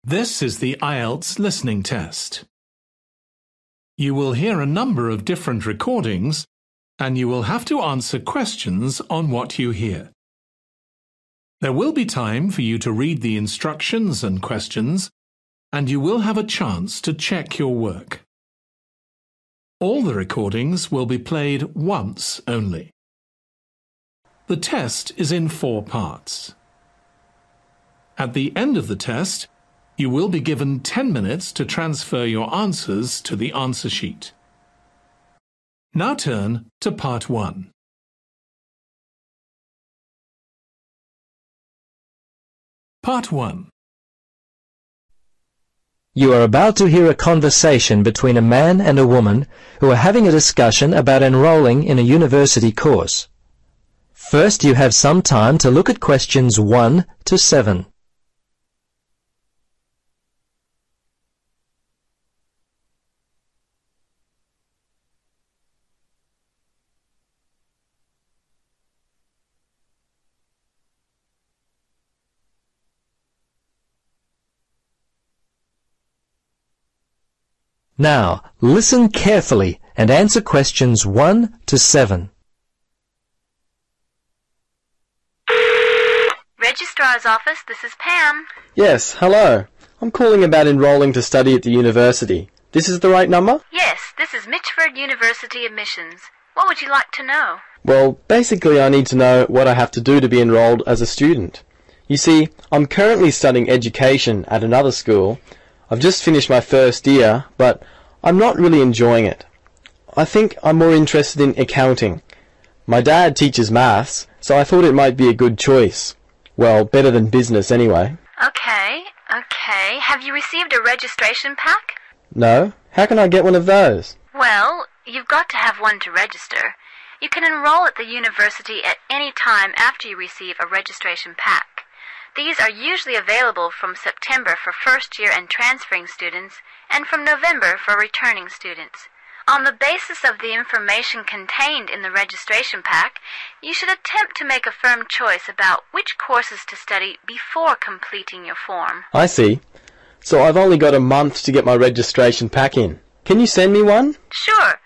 This is the IELTS listening test. You will hear a number of different recordings, and you will have to answer questions on what you hear. There will be time for you to read the instructions and questions, and you will have a chance to check your work. All the recordings will be played once only. The test is in 4 parts. At the end of the test, you will be given 10 minutes to transfer your answers to the answer sheet. Now turn to Part 1. Part 1. You are about to hear a conversation between a man and a woman who are having a discussion about enrolling in a university course. First, you have some time to look at questions 1 to 7. Now, listen carefully and answer questions 1 to 7. Registrar's office, this is Pam. Yes, hello. I'm calling about enrolling to study at the university. This is the right number? Yes, this is Mitchford University admissions. What would you like to know? Well, basically I need to know what I have to do to be enrolled as a student. You see, I'm currently studying education at another school. I've just finished my first year, but I'm not really enjoying it. I think I'm more interested in accounting. My dad teaches maths, so I thought it might be a good choice. Well, better than business anyway. Okay. Have you received a registration pack? No? How can I get one of those? Well, you've got to have one to register. You can enroll at the university at any time after you receive a registration pack. These are usually available from September for first-year and transferring students, and from November for returning students. On the basis of the information contained in the registration pack, you should attempt to make a firm choice about which courses to study before completing your form. I see. So I've only got a month to get my registration pack in. Can you send me one? Sure.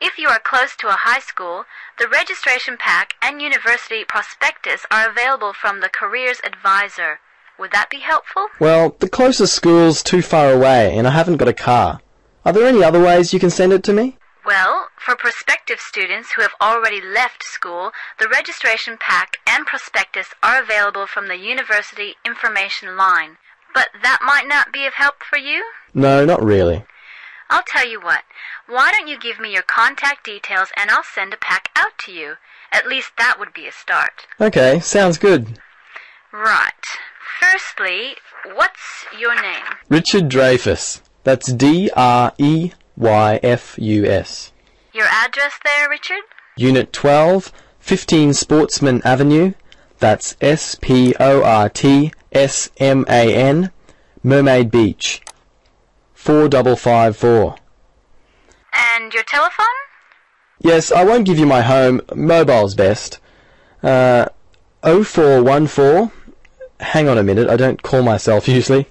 If you are close to a high school, the registration pack and university prospectus are available from the Careers Advisor. Would that be helpful? Well, the closest school's too far away and I haven't got a car. Are there any other ways you can send it to me? Well, for prospective students who have already left school, the registration pack and prospectus are available from the university information line. But that might not be of help for you? No, not really. I'll tell you what. Why don't you give me your contact details and I'll send a pack out to you. At least that would be a start. Okay, sounds good. Right. Firstly, what's your name? Richard Dreyfus. That's Dreyfus. Your address there, Richard? Unit 12, 15 Sportsman Avenue. That's Sportsman, Mermaid Beach. 4554. And your telephone? Yes, I won't give you my home. Mobile's best. 0414. Hang on a minute, I don't call myself usually.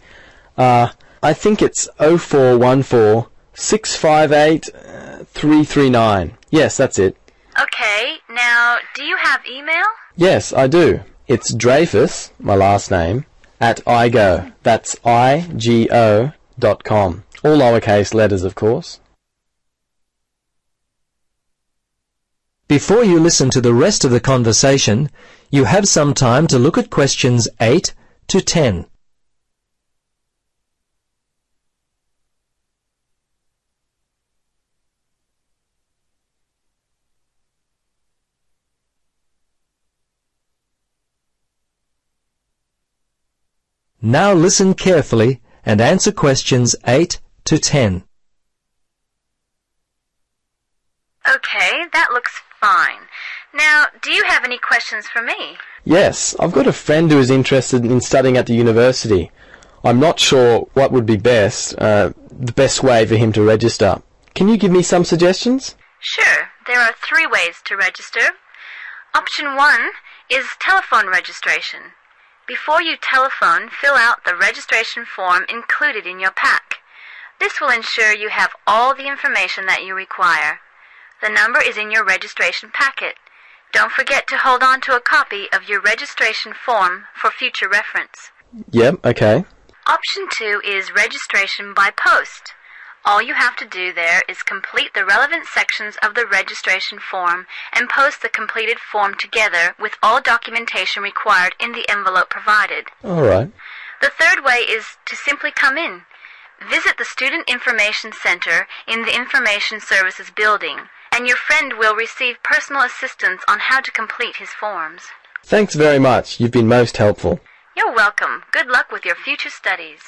I think it's 0414 658 339. Yes, that's it. Okay, now, do you have email? Yes, I do. It's Dreyfus, my last name, at igo. That's IGO.com. All lowercase letters, of course. Before you listen to the rest of the conversation, you have some time to look at questions 8 to 10. Now listen carefully and answer questions 8 to 10. Okay, that looks fine. Now, do you have any questions for me? Yes, I've got a friend who is interested in studying at the university. I'm not sure what would be best, the best way for him to register. Can you give me some suggestions? Sure. There are 3 ways to register. Option 1 is telephone registration. Before you telephone, fill out the registration form included in your pack. This will ensure you have all the information that you require. The number is in your registration packet. Don't forget to hold on to a copy of your registration form for future reference. Yep, okay. Option 2 is registration by post. All you have to do there is complete the relevant sections of the registration form and post the completed form together with all documentation required in the envelope provided. All right. The third way is to simply come in. Visit the Student Information Center in the Information Services building, and your friend will receive personal assistance on how to complete his forms. Thanks very much. You've been most helpful. You're welcome. Good luck with your future studies.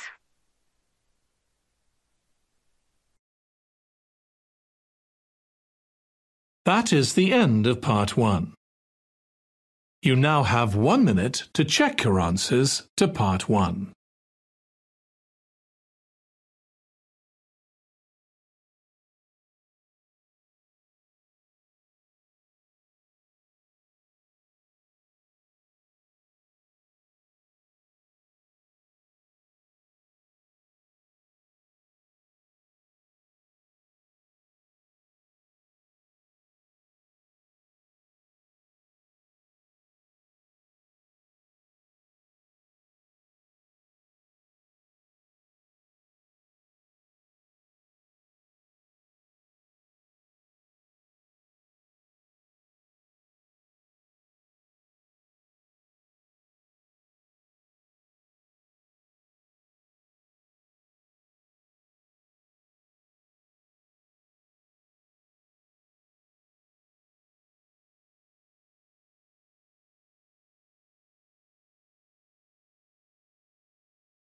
That is the end of Part 1. You now have 1 minute to check your answers to Part 1.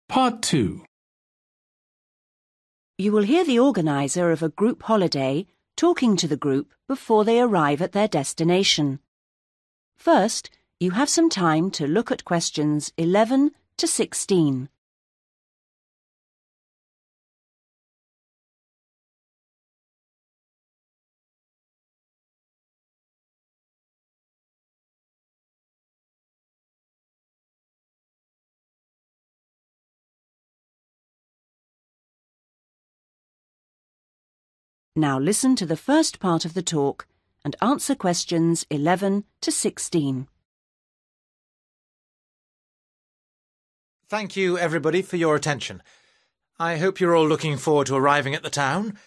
Part 2. You will hear the organiser of a group holiday talking to the group before they arrive at their destination. First, you have some time to look at questions 11 to 16. Now listen to the first part of the talk and answer questions 11 to 16. Thank you, everybody, for your attention. I hope you're all looking forward to arriving at the town.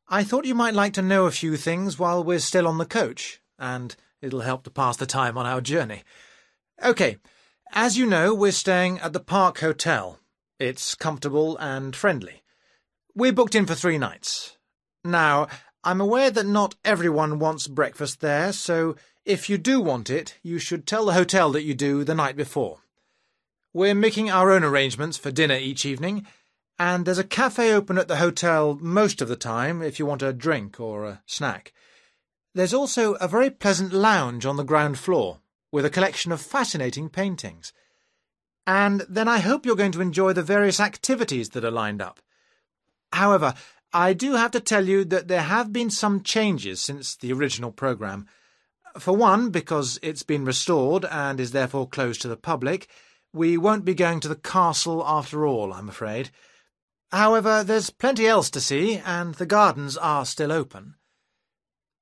I thought you might like to know a few things while we're still on the coach, and it'll help to pass the time on our journey. OK, as you know, we're staying at the Park Hotel. It's comfortable and friendly. We're booked in for 3 nights. Now, I'm aware that not everyone wants breakfast there, so if you do want it, you should tell the hotel that you do the night before. We're making our own arrangements for dinner each evening, and there's a cafe open at the hotel most of the time if you want a drink or a snack. There's also a very pleasant lounge on the ground floor with a collection of fascinating paintings. And then I hope you're going to enjoy the various activities that are lined up. However, I do have to tell you that there have been some changes since the original programme. For one, because it's been restored and is therefore closed to the public, we won't be going to the castle after all, I'm afraid. However, there's plenty else to see, and the gardens are still open.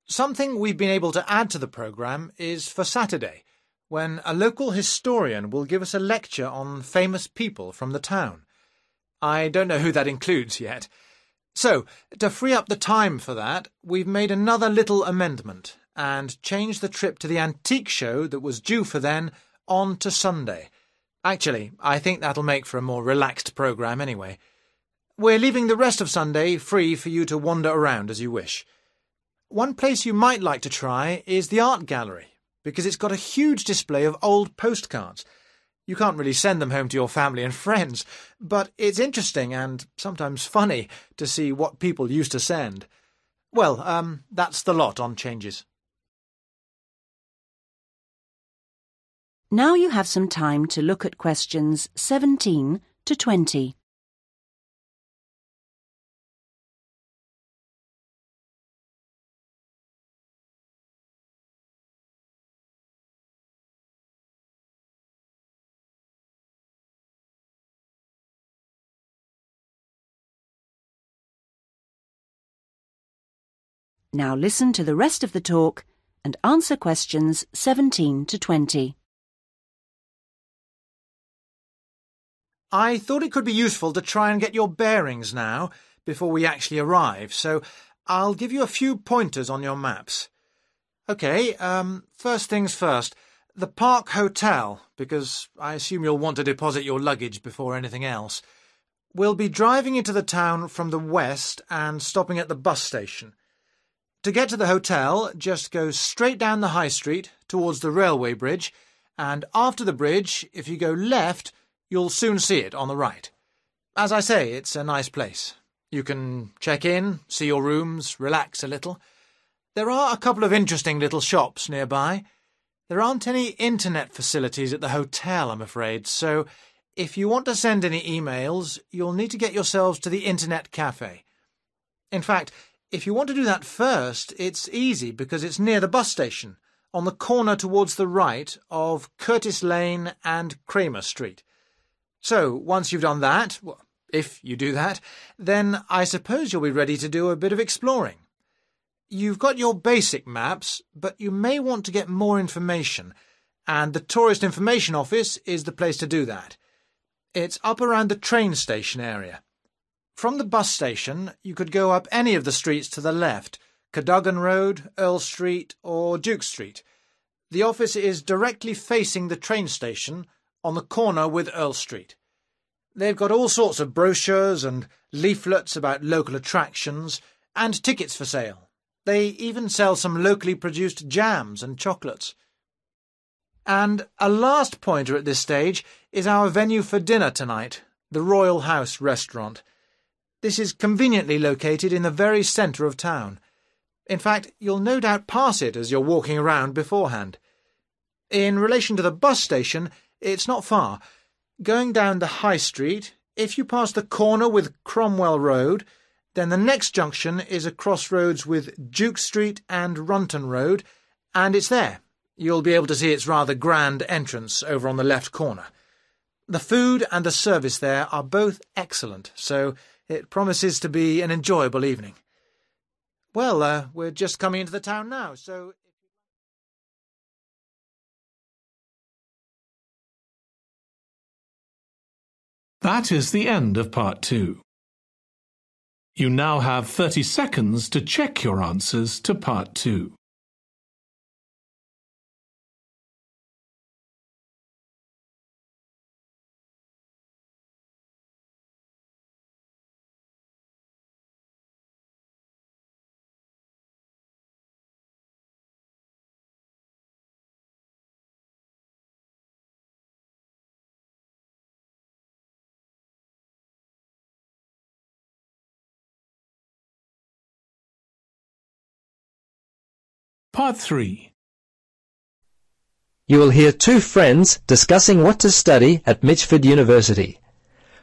Something we've been able to add to the programme is for Saturday, when a local historian will give us a lecture on famous people from the town. I don't know who that includes yet. So, to free up the time for that, we've made another little amendment and changed the trip to the antique show that was due for then on to Sunday. Actually, I think that'll make for a more relaxed programme anyway. We're leaving the rest of Sunday free for you to wander around as you wish. One place you might like to try is the art gallery, because it's got a huge display of old postcards. You can't really send them home to your family and friends, but it's interesting and sometimes funny to see what people used to send. Well, that's the lot on changes. Now you have some time to look at questions 17 to 20. Now listen to the rest of the talk and answer questions 17 to 20. I thought it could be useful to try and get your bearings now, before we actually arrive, so I'll give you a few pointers on your maps. OK, first things first. The Park Hotel, because I assume you'll want to deposit your luggage before anything else. We'll be driving into the town from the west and stopping at the bus station. To get to the hotel, just go straight down the high street towards the railway bridge, and after the bridge, if you go left, you'll soon see it on the right. As I say, it's a nice place. You can check in, see your rooms, relax a little. There are a couple of interesting little shops nearby. There aren't any internet facilities at the hotel, I'm afraid, so if you want to send any emails, you'll need to get yourselves to the internet cafe. In fact, if you want to do that first, it's easy because it's near the bus station, on the corner towards the right of Curtis Lane and Kramer Street. So, once you've done that, well, if you do that, then I suppose you'll be ready to do a bit of exploring. You've got your basic maps, but you may want to get more information, and the Tourist Information Office is the place to do that. It's up around the train station area. From the bus station, you could go up any of the streets to the left, Cadogan Road, Earl Street, or Duke Street. The office is directly facing the train station on the corner with Earl Street. They've got all sorts of brochures and leaflets about local attractions and tickets for sale. They even sell some locally produced jams and chocolates. And a last pointer at this stage is our venue for dinner tonight, the Royal House restaurant. This is conveniently located in the very centre of town. In fact, you'll no doubt pass it as you're walking around beforehand. In relation to the bus station, it's not far. Going down the High Street, if you pass the corner with Cromwell Road, then the next junction is a crossroads with Duke Street and Runton Road, and it's there. You'll be able to see its rather grand entrance over on the left corner. The food and the service there are both excellent, so it promises to be an enjoyable evening. Well, we're just coming into the town now, so... That is the end of part 2. You now have 30 seconds to check your answers to part 2. Part 3. You will hear two friends discussing what to study at Mitchford University.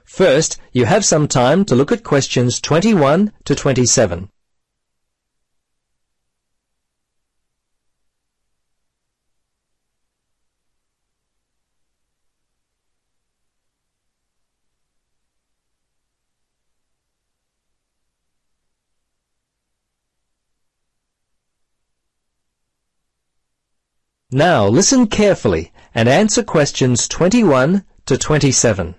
First, you have some time to look at questions 21 to 27. Now listen carefully and answer questions 21 to 27.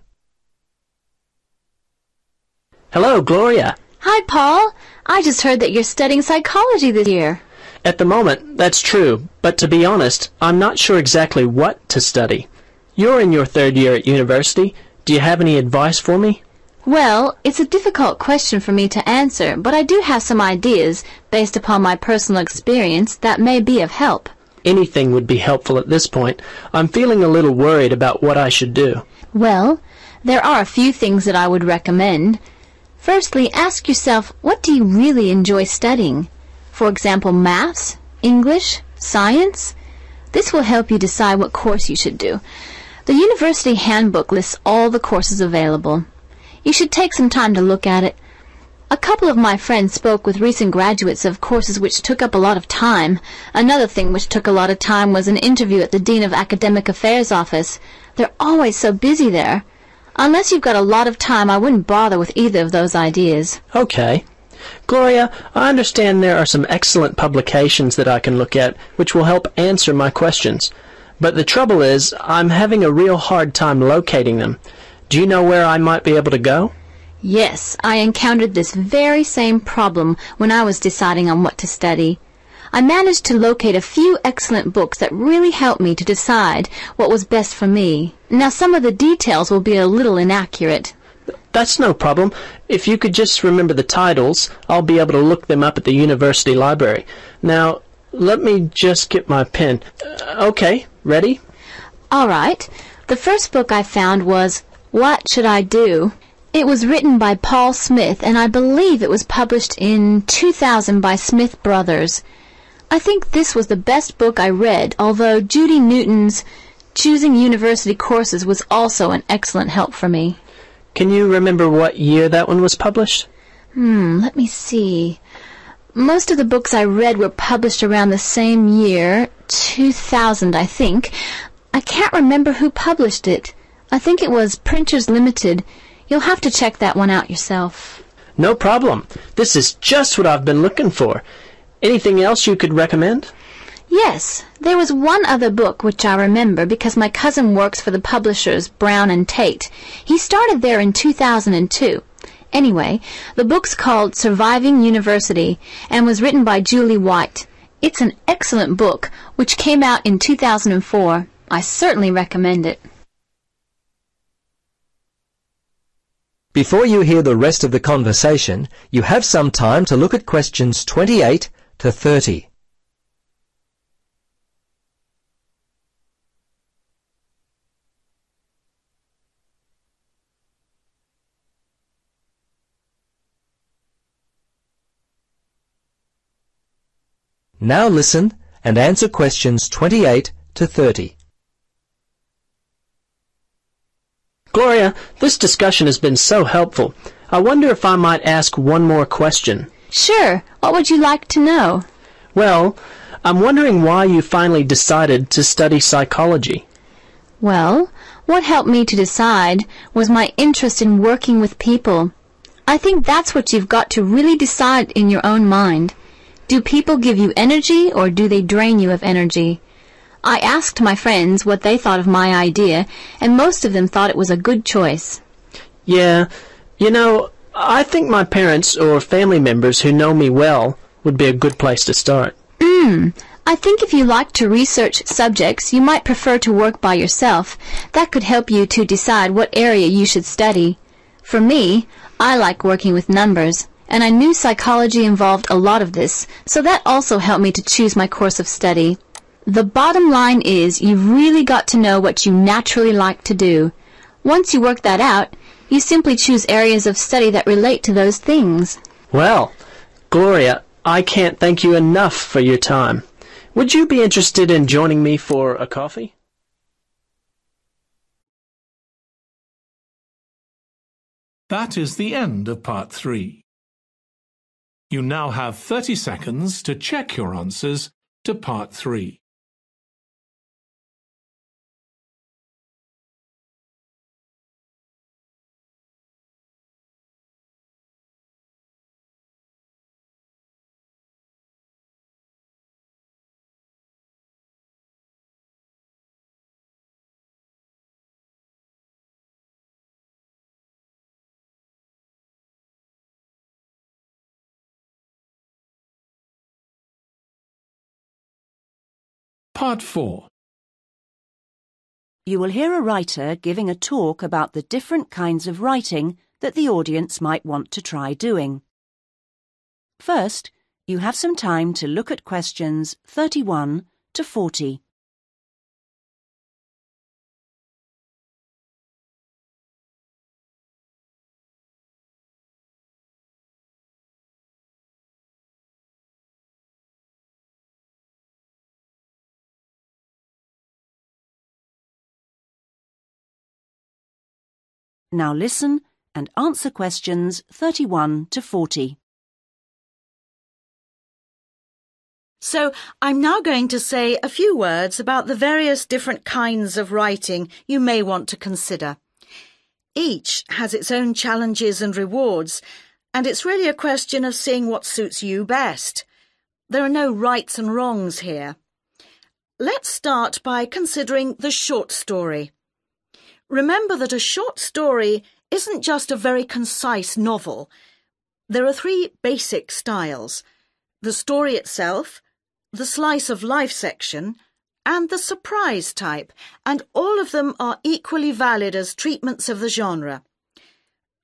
Hello, Gloria. Hi, Paul. I just heard that you're studying psychology this year. At the moment, that's true, but to be honest, I'm not sure exactly what to study. You're in your third year at university. Do you have any advice for me? Well, it's a difficult question for me to answer, but I do have some ideas, based upon my personal experience, that may be of help. Anything would be helpful at this point. I'm feeling a little worried about what I should do. Well, there are a few things that I would recommend. Firstly, ask yourself, what do you really enjoy studying? For example, maths, English, science? This will help you decide what course you should do. The university handbook lists all the courses available. You should take some time to look at it. A couple of my friends spoke with recent graduates of courses which took up a lot of time. Another thing which took a lot of time was an interview at the Dean of Academic Affairs office. They're always so busy there. Unless you've got a lot of time, I wouldn't bother with either of those ideas. Okay. Gloria, I understand there are some excellent publications that I can look at which will help answer my questions. But the trouble is, I'm having a real hard time locating them. Do you know where I might be able to go? Yes, I encountered this very same problem when I was deciding on what to study. I managed to locate a few excellent books that really helped me to decide what was best for me. Now, some of the details will be a little inaccurate. That's no problem. If you could just remember the titles, I'll be able to look them up at the university library. Now, let me just get my pen. Okay, ready? All right. The first book I found was What Should I Do? It was written by Paul Smith, and I believe it was published in 2000 by Smith Brothers. I think this was the best book I read, although Judy Newton's Choosing University Courses was also an excellent help for me. Can you remember what year that one was published? Let me see. Most of the books I read were published around the same year, 2000, I think. I can't remember who published it. I think it was Printers Limited. You'll have to check that one out yourself. No problem. This is just what I've been looking for. Anything else you could recommend? Yes, there was one other book which I remember because my cousin works for the publishers Brown and Tate. He started there in 2002. Anyway, the book's called Surviving University and was written by Julie White. It's an excellent book which came out in 2004. I certainly recommend it. Before you hear the rest of the conversation, you have some time to look at questions 28 to 30. Now listen and answer questions 28 to 30. Gloria, this discussion has been so helpful. I wonder if I might ask one more question. Sure. What would you like to know? Well, I'm wondering why you finally decided to study psychology. Well, what helped me to decide was my interest in working with people. I think that's what you've got to really decide in your own mind. Do people give you energy or do they drain you of energy? I asked my friends what they thought of my idea, and most of them thought it was a good choice. Yeah, you know, I think my parents or family members who know me well would be a good place to start. I think if you like to research subjects, you might prefer to work by yourself. That could help you to decide what area you should study. For me, I like working with numbers, and I knew psychology involved a lot of this, so that also helped me to choose my course of study. The bottom line is you've really got to know what you naturally like to do. Once you work that out, you simply choose areas of study that relate to those things. Well, Gloria, I can't thank you enough for your time. Would you be interested in joining me for a coffee? That is the end of part 3. You now have 30 seconds to check your answers to part 3. Part 4. You will hear a writer giving a talk about the different kinds of writing that the audience might want to try doing. First, you have some time to look at questions 31 to 40. Now listen and answer questions 31 to 40. So, I'm now going to say a few words about the various different kinds of writing you may want to consider. Each has its own challenges and rewards, and it's really a question of seeing what suits you best. There are no rights and wrongs here. Let's start by considering the short story. Remember that a short story isn't just a very concise novel. There are 3 basic styles: the story itself, the slice of life section, and the surprise type, and all of them are equally valid as treatments of the genre.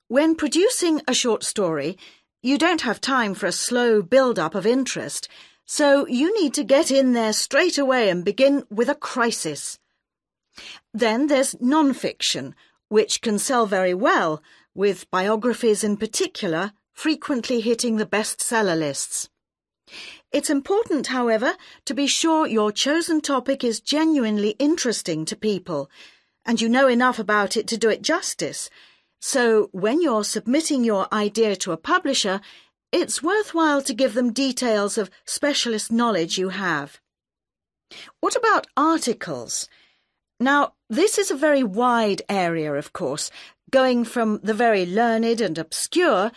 When producing a short story, you don't have time for a slow build-up of interest, so you need to get in there straight away and begin with a crisis. Then there's non-fiction, which can sell very well, with biographies in particular frequently hitting the bestseller lists. It's important, however, to be sure your chosen topic is genuinely interesting to people, and you know enough about it to do it justice. So when you're submitting your idea to a publisher, it's worthwhile to give them details of specialist knowledge you have. What about articles? Now, this is a very wide area, of course, going from the very learned and obscure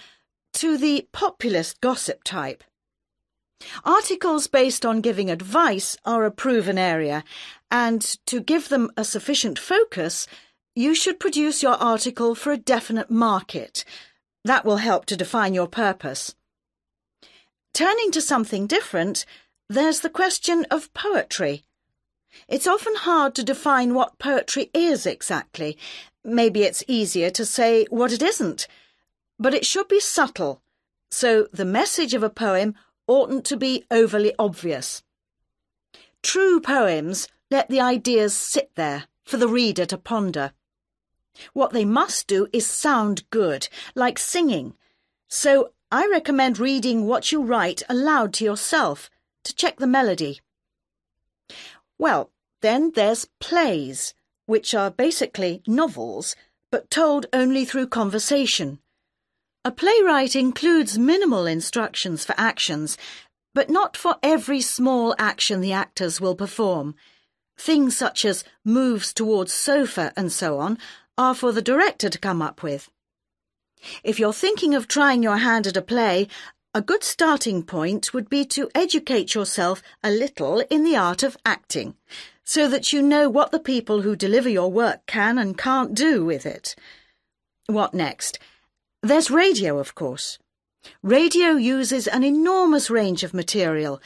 to the populist gossip type. Articles based on giving advice are a proven area, and to give them a sufficient focus, you should produce your article for a definite market. That will help to define your purpose. Turning to something different, there's the question of poetry. It's often hard to define what poetry is exactly. Maybe it's easier to say what it isn't. But it should be subtle, so the message of a poem oughtn't to be overly obvious. True poems let the ideas sit there for the reader to ponder. What they must do is sound good, like singing. So I recommend reading what you write aloud to yourself to check the melody. Well, then there's plays, which are basically novels, but told only through conversation. A playwright includes minimal instructions for actions, but not for every small action the actors will perform. Things such as moves towards sofa and so on are for the director to come up with. If you're thinking of trying your hand at a play, a good starting point would be to educate yourself a little in the art of acting, so that you know what the people who deliver your work can and can't do with it. What next? There's radio, of course. Radio uses an enormous range of material,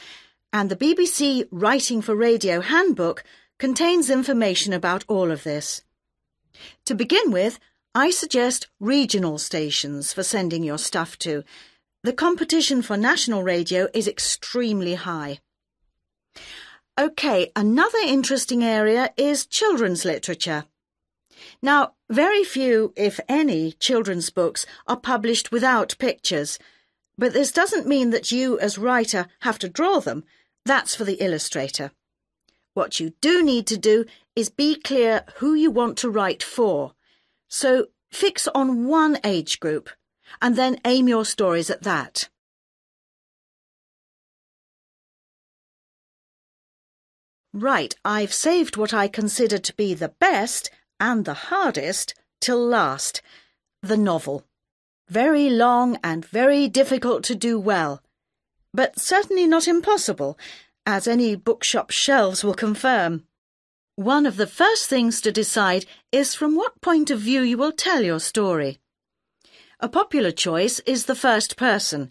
and the BBC Writing for Radio Handbook contains information about all of this. To begin with, I suggest regional stations for sending your stuff to. The competition for national radio is extremely high. OK, another interesting area is children's literature. Now, very few, if any, children's books are published without pictures, but this doesn't mean that you, as writer, have to draw them. That's for the illustrator. What you do need to do is be clear who you want to write for. So fix on one age group, and then aim your stories at that. Right, I've saved what I consider to be the best and the hardest till last, the novel. Very long and very difficult to do well, but certainly not impossible, as any bookshop shelves will confirm. One of the first things to decide is from what point of view you will tell your story. A popular choice is the first person,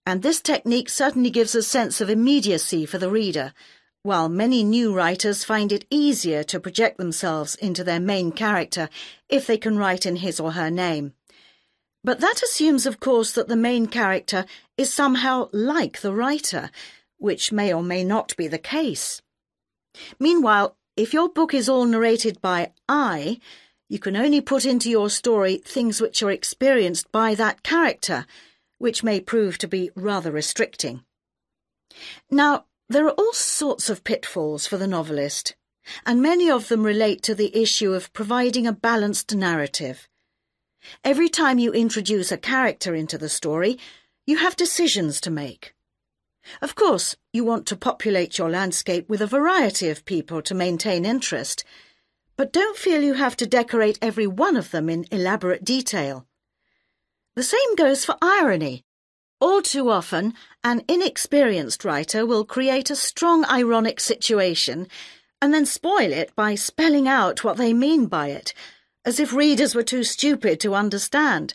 and this technique certainly gives a sense of immediacy for the reader, while many new writers find it easier to project themselves into their main character if they can write in his or her name. But that assumes, of course, that the main character is somehow like the writer, which may or may not be the case. Meanwhile, if your book is all narrated by I, you can only put into your story things which are experienced by that character, which may prove to be rather restricting. Now, there are all sorts of pitfalls for the novelist, and many of them relate to the issue of providing a balanced narrative. Every time you introduce a character into the story, you have decisions to make. Of course, you want to populate your landscape with a variety of people to maintain interest, but don't feel you have to decorate every one of them in elaborate detail. The same goes for irony. All too often, an inexperienced writer will create a strong ironic situation and then spoil it by spelling out what they mean by it, as if readers were too stupid to understand.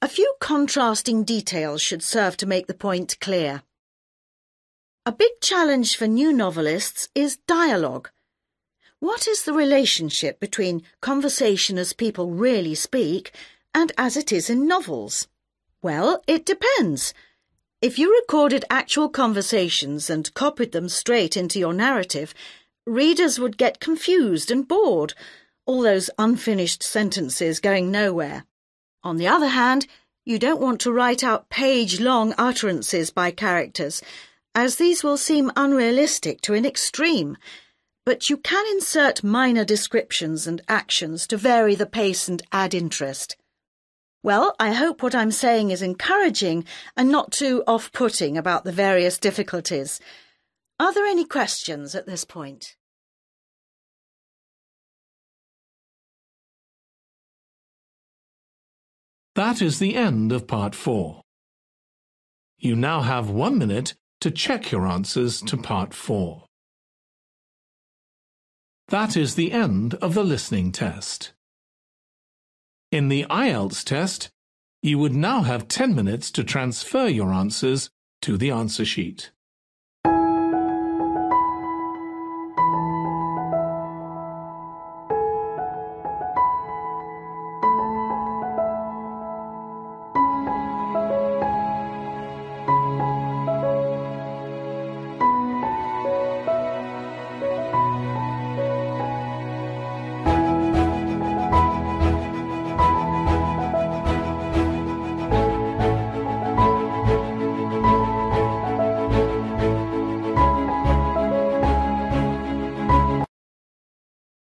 A few contrasting details should serve to make the point clear. A big challenge for new novelists is dialogue. What is the relationship between conversation as people really speak and as it is in novels? Well, it depends. If you recorded actual conversations and copied them straight into your narrative, readers would get confused and bored, all those unfinished sentences going nowhere. On the other hand, you don't want to write out page-long utterances by characters, as these will seem unrealistic to an extreme, but you can insert minor descriptions and actions to vary the pace and add interest. Well, I hope what I'm saying is encouraging and not too off-putting about the various difficulties. Are there any questions at this point? That is the end of Part 4. You now have 1 minute to check your answers to Part 4. That is the end of the listening test. In the IELTS test, you would now have 10 minutes to transfer your answers to the answer sheet.